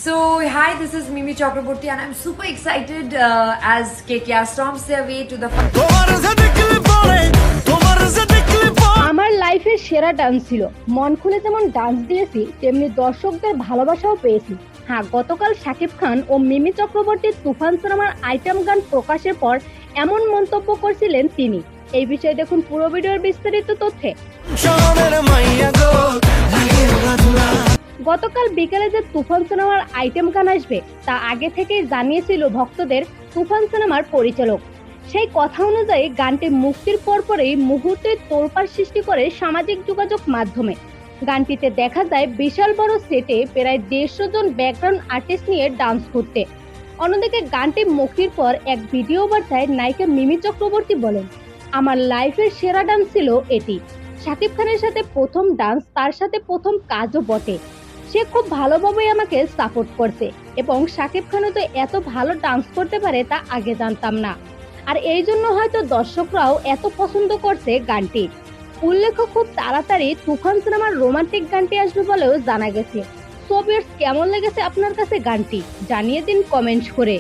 So, hi, this is Mimi Chakraborty, and I'm super excited as KKR storms their way to the. আমার লাইফের সেরা dance ছিল। মন খুলে যেমন ডান্স দিয়েছি তেমনি দর্শকদের ভালোবাসাও পেয়েছি। হ্যাঁ, গতকাল শাকিব খান ও মিমি চক্রবর্তীর তুফান সিনেমার আইটেম গান প্রকাশের পর এমন মন্তব্য করছিলেন তিনি। এই বিষয়ে দেখুন পুরো ভিডিওর বিস্তারিত তথ্যে। গতকাল বিকেলে যে তুফান সিনেমার আইটেম গান আসবে তা আগে থেকেই জানিয়েছিল ভক্তদের তুফান সিনেমার পরিচালক। সেই কথা অনুযায়ী গানটি মুক্তির পরপরই মুহূর্তে তোলপাড় সৃষ্টি করে সামাজিক যোগাযোগ মাধ্যমে। গানটিতে দেখা যায় বিশাল বড় সেটে প্রায় 150 জন ব্যাকগ্রাউন্ড আর্টিস্ট নিয়ে ডান্স করতে। অন্যদিকে গানটি মুক্তির পর এক ভিডিও বার্তায় নায়িকা মিমি চক্রবর্তী বলেন, আমার লাইফের সেরা ডান্স ছিল এটি। শাকিব খানের সাথে প্রথম ডান্স, তার সাথে প্রথম কাজও বটে। সে খুব ভালোভাবে আমাকে সাপোর্ট করছে এবং শাকিব খানও তো এত ভালো ডান্স করতে পারে তা আগে জানতাম না, আর এই জন্য হয়তো দর্শকরাও এত পছন্দ করছে গানটি। উল্লেখ্য, খুব তাড়াতাড়ি তুফান সিনেমার রোমান্টিক গানটি আসবে বলেও জানা গেছে। সো ভিউয়ার্স, কেমন লেগেছে আপনার কাছে গানটি জানিয়ে দিন কমেন্ট করে।